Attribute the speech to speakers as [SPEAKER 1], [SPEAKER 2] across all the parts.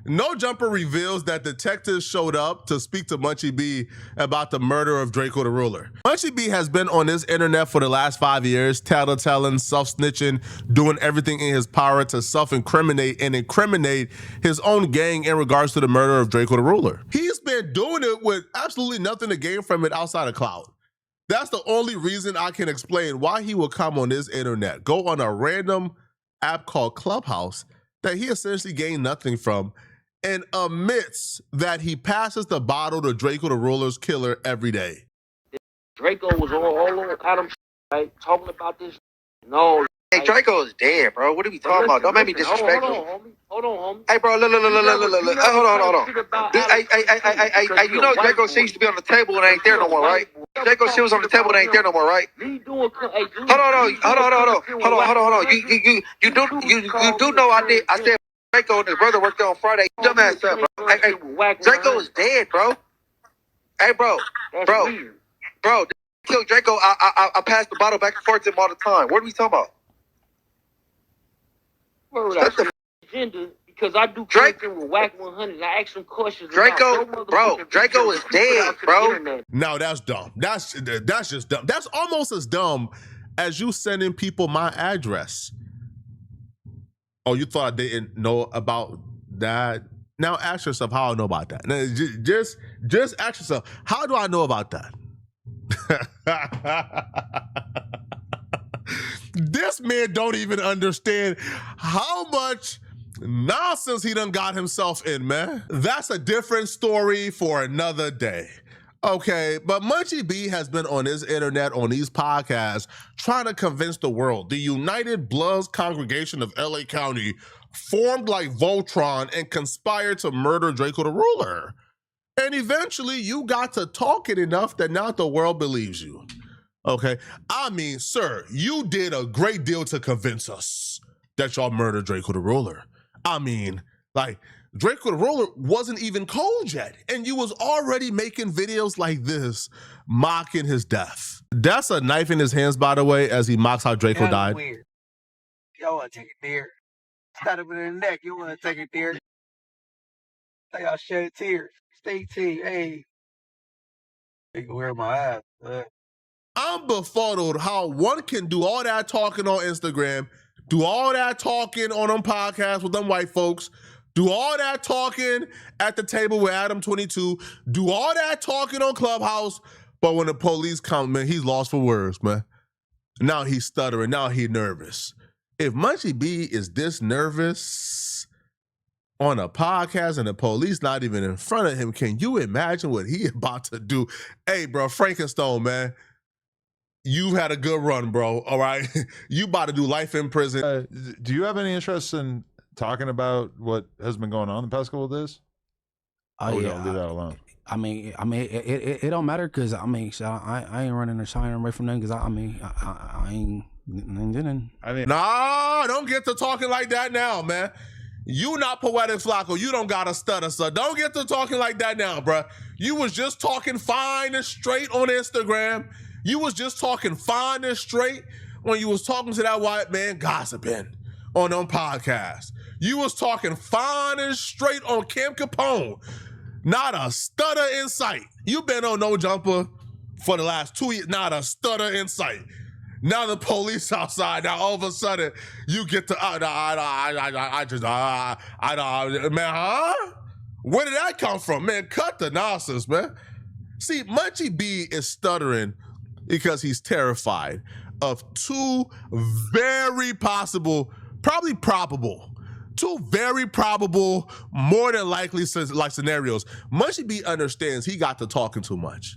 [SPEAKER 1] No Jumper reveals that detectives showed up to speak to Munchie B about the murder of Drakeo the Ruler. Munchie B has been on this internet for the last 5 years, tattletelling, self-snitching, doing everything in his power to self-incriminate and incriminate his own gang in regards to the murder of Drakeo the Ruler. He's been doing it with absolutely nothing to gain from it outside of clout. That's the only reason I can explain why he will come on this internet, go on a random app called Clubhouse that he essentially gained nothing from, and admits that he passes the bottle to Drakeo the Ruler's killer every day.
[SPEAKER 2] Drakeo was all on Adam, right? Talking about this. No.
[SPEAKER 3] Hey, Drakeo is dead, bro. What are we talking about? Don't make me disrespectful.
[SPEAKER 2] Hold on, homie.
[SPEAKER 3] Hey, bro, look. Hold on. Hey, you know Drakeo shit used to be on the table and ain't there no more, right? Drakeo shit was on the table and ain't there no more, right? Hold on. You do know I said Drakeo and his brother worked there on Friday. Dumbass stuff, bro. Hey, Drakeo is dead, bro. Hey, bro. Kill Drakeo. I pass the bottle back and forth to him all the time. What are we talking about?
[SPEAKER 2] Agenda, because I do content with Whack 100. I ask some questions.
[SPEAKER 3] Drakeo is dead, bro.
[SPEAKER 1] No, that's dumb. That's just dumb. That's almost as dumb as you sending people my address. Oh, you thought I didn't know about that? Now ask yourself how I know about that. Now, just ask yourself, how do I know about that? This man don't even understand how much nonsense he done got himself in, man. That's a different story for another day. Okay, but Munchie B has been on his internet, on these podcasts, trying to convince the world the United Bloods Congregation of LA County formed like Voltron and conspired to murder Drakeo the Ruler. And eventually you got to talking enough that now the world believes you. Okay, I mean, sir, you did a great deal to convince us that y'all murdered Drakeo the Ruler. I mean, like, Drakeo the Ruler wasn't even cold yet, and you was already making videos like this, mocking his death. That's a knife in his hands, by the way, as he mocks how Drakeo died.
[SPEAKER 4] Weird. Y'all want to take it there. Stab him in the neck. You want to take it there. Like y'all shed tears. Stay team. Hey. They can wear my ass.
[SPEAKER 1] I'm befuddled how one can do all that talking on Instagram, do all that talking on them podcasts with them white folks, do all that talking at the table with Adam 22, do all that talking on Clubhouse, but when the police come, man, he's lost for words, man. Now he's stuttering, now he's nervous. If Munchie B is this nervous on a podcast and the police not even in front of him, can you imagine what he about to do? Hey, bro, Frankenstone, man. You've had a good run, bro. All right. You about to do life in prison.
[SPEAKER 5] Do you have any interest in talking about what has been going on the past couple of days?
[SPEAKER 6] Oh,
[SPEAKER 5] yeah. Don't leave that alone.
[SPEAKER 6] I mean, it don't matter because I ain't running or shying away from them because I ain't didn't.
[SPEAKER 1] Nah, don't get to talking like that now, man. You not Poetic Flacco. You don't got to stutter, so don't get to talking like that now, bro. You was just talking fine and straight on Instagram. You was just talking fine and straight when you was talking to that white man gossiping on them podcasts. You was talking fine and straight on Camp Capone. Not a stutter in sight. You been on No Jumper for the last 2 years. Not a stutter in sight. Now the police outside. Now all of a sudden you get to man, huh? Where did that come from, man? Cut the nonsense, man. See, Munchie B is stuttering because he's terrified of two very possible, probably probable, two very probable, more than likely like scenarios. Munchie B understands he got to talking too much.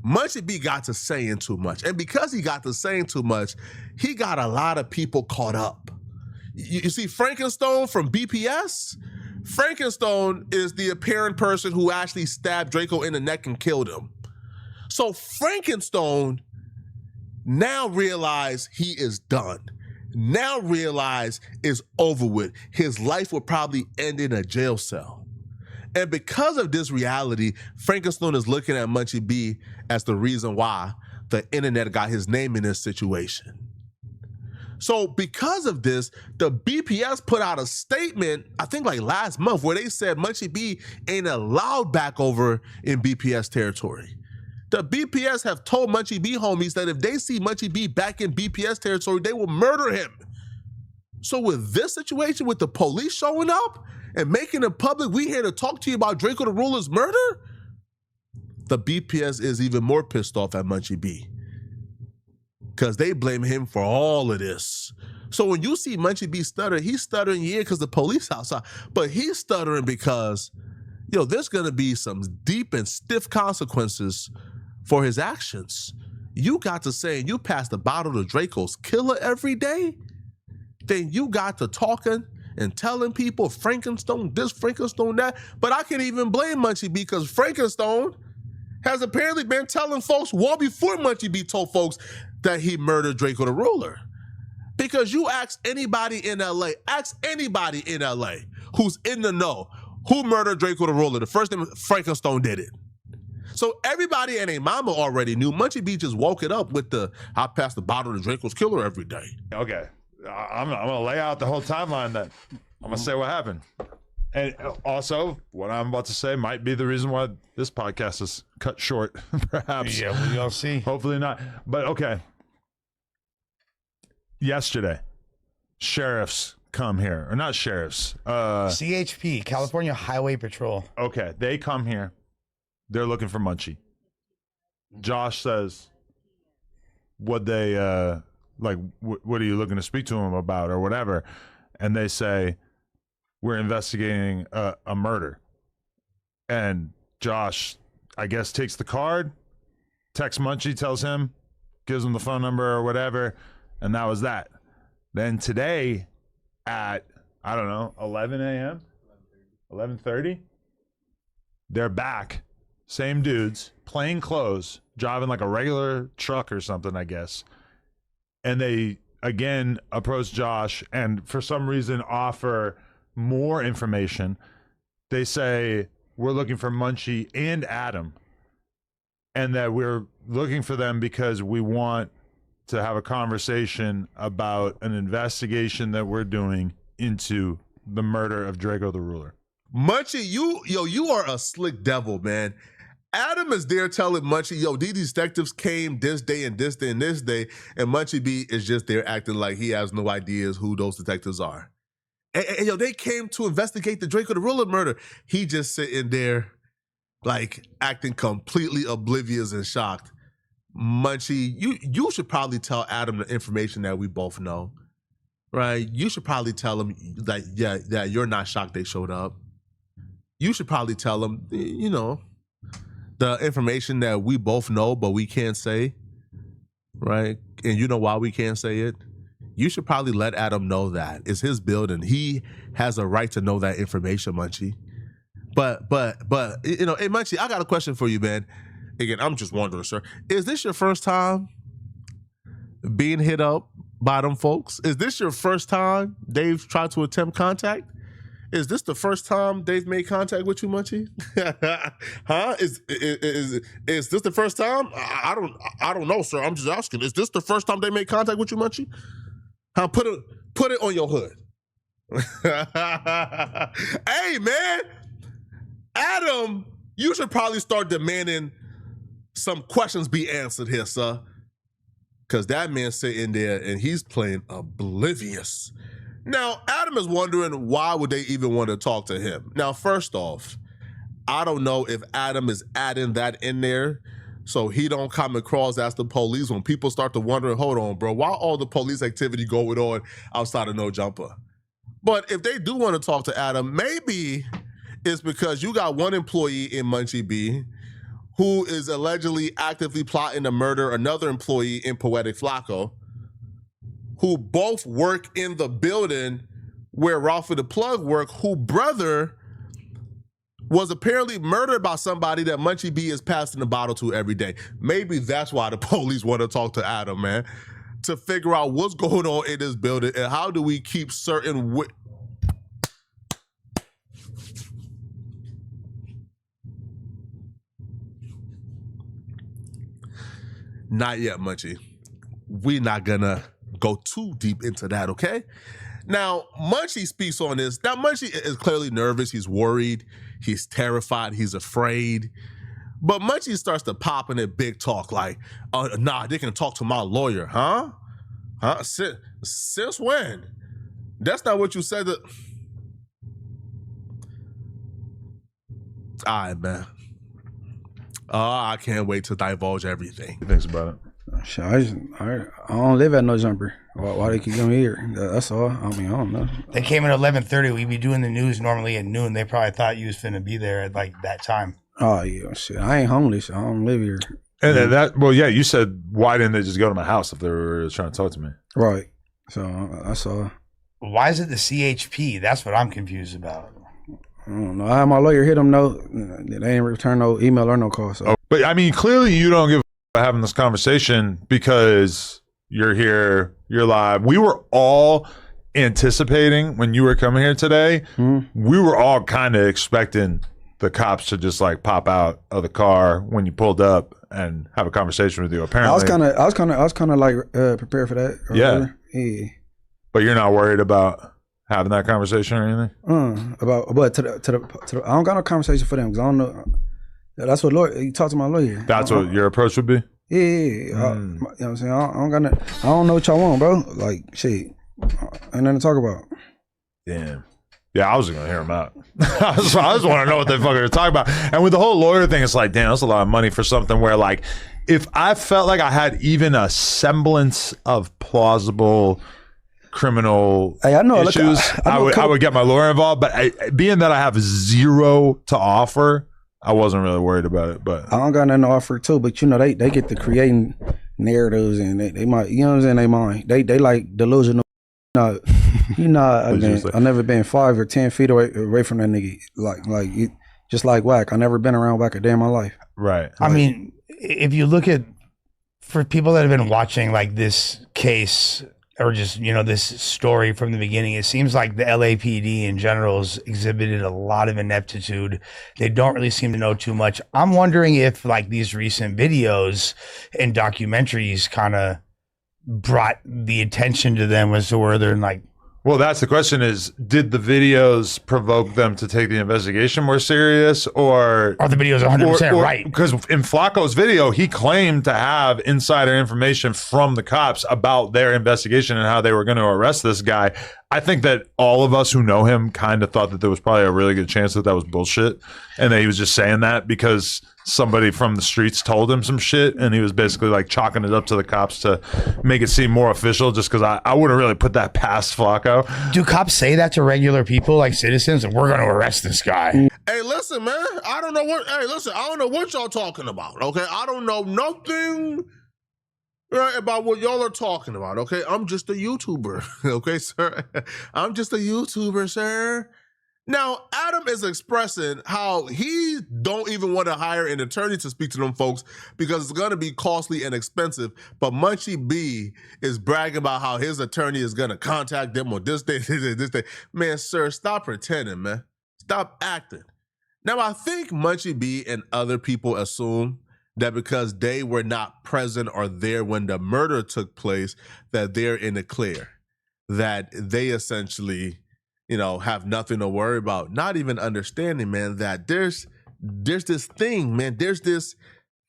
[SPEAKER 1] Munchie B got to saying too much. And because he got to saying too much, he got a lot of people caught up. You see Frankenstone from BPS? Frankenstone is the apparent person who actually stabbed Drakeo in the neck and killed him. So Frankenstone now realize he is done. Now realize it's over with. His life will probably end in a jail cell. And because of this reality, Frankenstone is looking at Munchie B as the reason why the internet got his name in this situation. So because of this, the BPS put out a statement, I think like last month, where they said Munchie B ain't allowed back over in BPS territory. The BPS have told Munchie B homies that if they see Munchie B back in BPS territory, they will murder him. So with this situation, with the police showing up and making it public, we here to talk to you about Drakeo the Ruler's murder, the BPS is even more pissed off at Munchie B, because they blame him for all of this. So when you see Munchie B stutter, he's stuttering, yeah, because the police outside, but he's stuttering because, there's going to be some deep and stiff consequences for his actions. You got to saying you pass the bottle to Draco's killer every day, then you got to talking and telling people Frankenstone this, Frankenstone that. But I can't even blame Munchie B, because Frankenstone has apparently been telling folks well before Munchie B told folks that he murdered Drakeo the Ruler. Because you ask anybody in LA who's in the know, who murdered Drakeo the Ruler, the first name Frankenstone did it. So everybody and a mama already knew. Munchie B just woke it up with I pass the bottle to Draco's killer every day.
[SPEAKER 5] Okay. I'm going to lay out the whole timeline then. I'm going to say what happened. And also, what I'm about to say might be the reason why this podcast is cut short, perhaps.
[SPEAKER 6] Yeah, we'll see.
[SPEAKER 5] Hopefully not. But okay. Yesterday, sheriffs come here. Or not sheriffs.
[SPEAKER 7] CHP, California Highway Patrol.
[SPEAKER 5] Okay, they come here. They're looking for Munchie. Josh says, what are you looking to speak to him about or whatever? And they say, we're investigating a murder. And Josh, I guess, takes the card, texts Munchie, tells him, gives him the phone number or whatever, and that was that. Then today at, 11 a.m., 11:30, they're back. Same dudes, plain clothes, driving like a regular truck or something, I guess. And they, again, approach Josh and for some reason offer more information. They say, we're looking for Munchie and Adam, and that we're looking for them because we want to have a conversation about an investigation that we're doing into the murder of Drakeo the Ruler.
[SPEAKER 1] Munchie, you are a slick devil, man. Adam is there telling Munchie, these detectives came this day and this day and this day, and Munchie B is just there acting like he has no ideas who those detectives are. And they came to investigate the Drakeo the Ruler murder. He just sitting there, like, acting completely oblivious and shocked. Munchie, you should probably tell Adam the information that we both know, right? You should probably tell him that you're not shocked they showed up. You should probably tell him, the information that we both know, but we can't say, right? And you know why we can't say it? You should probably let Adam know that. It's his building. He has a right to know that information, Munchie. But hey, Munchie, I got a question for you, man. Again, I'm just wondering, sir. Is this your first time being hit up by them folks? Is this your first time they've tried to attempt contact? Is this the first time they've made contact with you, Munchie? Huh? Is this the first time? I don't know, sir. I'm just asking. Is this the first time they made contact with you, Munchie? Huh? Put it on your hood. Hey, man. Adam, you should probably start demanding some questions be answered here, sir. Because that man's sitting there and he's playing oblivious. Now, Adam is wondering why would they even want to talk to him? Now, first off, I don't know if Adam is adding that in there so he don't come across as the police when people start to wonder, hold on, bro, why all the police activity going on outside of No Jumper? But if they do want to talk to Adam, maybe it's because you got one employee in Munchie B who is allegedly actively plotting to murder another employee in Poetic Flacco, who both work in the building where Ralphie the Plug worked, who brother was apparently murdered by somebody that Munchie B is passing the bottle to every day. Maybe that's why the police want to talk to Adam, man, to figure out what's going on in this building and how do we keep certain... Not yet, Munchie. We're not gonna go too deep into that, okay? Now, Munchie speaks on this. Now, Munchie is clearly nervous. He's worried. He's terrified. He's afraid. But Munchie starts to pop in that big talk like, nah, they can talk to my lawyer, huh? Huh? Since when? That's not what you said. All right, man. I can't wait to divulge everything.
[SPEAKER 5] He thinks about it.
[SPEAKER 6] Shit, I don't live at no jumper. Why they keep coming here? That's all. I mean, I don't know.
[SPEAKER 7] They came at 11:30. We be doing the news normally at noon. They probably thought you was finna be there at like that time.
[SPEAKER 6] Oh yeah, shit. I ain't homeless. I don't live here.
[SPEAKER 5] And that, well, yeah, you said, why didn't they just go to my house if they were trying to talk to me?
[SPEAKER 6] Right. So that's all.
[SPEAKER 7] Why is it the CHP? That's what I'm confused about.
[SPEAKER 6] I don't know. I had my lawyer hit them. No, they ain't return no email or no call. So.
[SPEAKER 5] Oh, but I mean, clearly you don't give a about having this conversation because you're here, you're live. We were all anticipating when you were coming here today. We were all kind of expecting the cops to just like pop out of the car when you pulled up and have a conversation with you. Apparently,
[SPEAKER 6] I was kind of like prepared for that.
[SPEAKER 5] Yeah.
[SPEAKER 6] Yeah.
[SPEAKER 5] But you're not worried about having that conversation or anything?
[SPEAKER 6] But to the I don't got no conversation for them because I don't know. That's what lawyer. You talk to my lawyer.
[SPEAKER 5] That's what your approach would be.
[SPEAKER 6] Yeah. You know what I'm saying? I don't know what y'all want, bro. Like shit, ain't nothing to talk about.
[SPEAKER 5] Damn. Yeah, I was gonna hear him out. I just want to know what they fucking are talking about. And with the whole lawyer thing, it's like, damn, that's a lot of money for something where, like, if I felt like I had even a semblance of plausible criminal issues, I would get my lawyer involved. But being that I have zero to offer, I wasn't really worried about it. But
[SPEAKER 6] I don't got nothing to offer too. But you know, they get to creating narratives and they might, you know what I'm saying? They mind. They like delusional. No, you know, I've never been 5 or 10 feet away from that nigga. Like just like Whack. I never been around Whack a day in my life.
[SPEAKER 5] Right.
[SPEAKER 7] I mean, if you look at, for people that have been watching like this case or just, you know, this story from the beginning, it seems like the LAPD in general has exhibited a lot of ineptitude. They don't really seem to know too much. I'm wondering if like these recent videos and documentaries kind of brought the attention to them as to where they're like,
[SPEAKER 5] well, that's the question is, did the videos provoke them to take the investigation more serious or
[SPEAKER 7] are the videos 100% right?
[SPEAKER 5] Because in Flacco's video, he claimed to have insider information from the cops about their investigation and how they were going to arrest this guy. I think that all of us who know him kind of thought that there was probably a really good chance that that was bullshit and that he was just saying that because somebody from the streets told him some shit and he was basically like chalking it up to the cops to make it seem more official just because I wouldn't really put that past Flacco.
[SPEAKER 7] Do cops say that to regular people like citizens and we're going to arrest this guy?
[SPEAKER 1] Hey, listen, man, I don't know what y'all talking about, okay? I don't know nothing about what y'all are talking about, okay? I'm just a YouTuber, okay, sir? I'm just a YouTuber, sir. Now, Adam is expressing how he don't even want to hire an attorney to speak to them folks because it's going to be costly and expensive. But Munchie B is bragging about how his attorney is going to contact them on this day, this day. Man, sir, stop pretending, man. Stop acting. Now, I think Munchie B and other people assume that because they were not present or there when the murder took place, that they're in the clear, that they essentially, you know, have nothing to worry about. Not even understanding, man, that there's this thing, man. There's this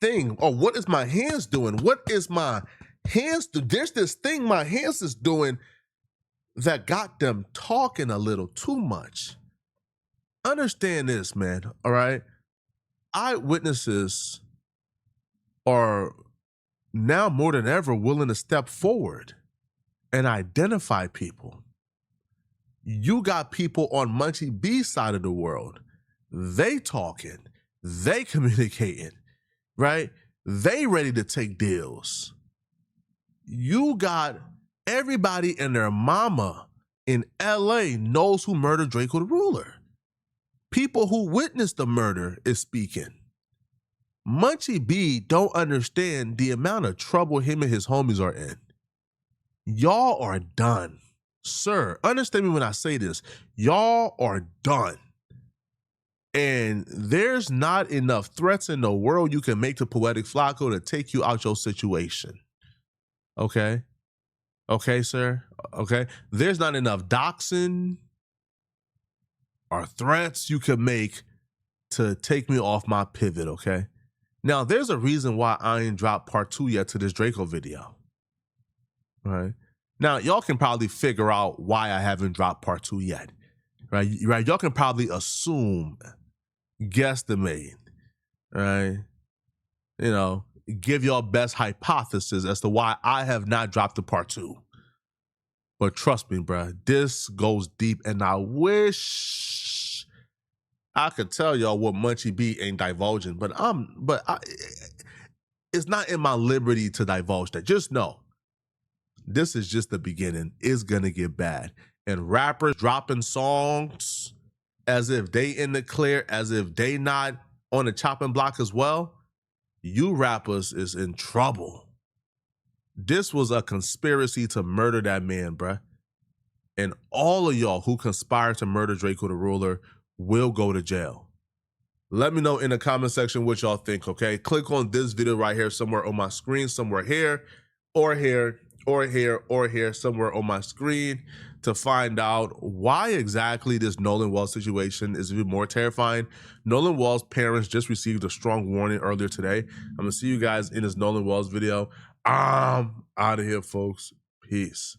[SPEAKER 1] thing. Oh, what is my hands doing? What is my hands do? There's this thing my hands is doing that got them talking a little too much. Understand this, man, all right? Eyewitnesses are now more than ever willing to step forward and identify people. You got people on Munchie B's side of the world. They talking, they communicating, right? They ready to take deals. You got everybody and their mama in LA knows who murdered Drakeo the Ruler. People who witnessed the murder is speaking. Munchie B don't understand the amount of trouble him and his homies are in. Y'all are done. Sir, understand me when I say this. Y'all are done. And there's not enough threats in the world you can make to Poetic Flacco to take you out your situation. Okay? Okay, sir. Okay. There's not enough doxing or threats you could make to take me off my pivot, okay? Now, there's a reason why I ain't dropped part 2 yet to this Drakeo video. All right. Now, y'all can probably figure out why I haven't dropped part 2 yet. Right? Y'all can probably assume, guesstimate, right? You know, give y'all best hypothesis as to why I have not dropped the part 2. But trust me, bruh, this goes deep, and I wish I could tell y'all what Munchie B ain't divulging, but it's not in my liberty to divulge that. Just know, this is just the beginning. It's gonna get bad. And rappers dropping songs as if they in the clear, as if they not on the chopping block as well, you rappers is in trouble. This was a conspiracy to murder that man, bruh. And all of y'all who conspired to murder Drakeo the Ruler will go to jail. Let me know in the comment section what y'all think, okay? Click on this video right here somewhere on my screen, somewhere here, or here, or here, or here, somewhere on my screen to find out why exactly this Nolan Wells situation is even more terrifying. Nolan Wells' parents just received a strong warning earlier today. I'm gonna see you guys in this Nolan Wells video. I'm out of here, folks. Peace.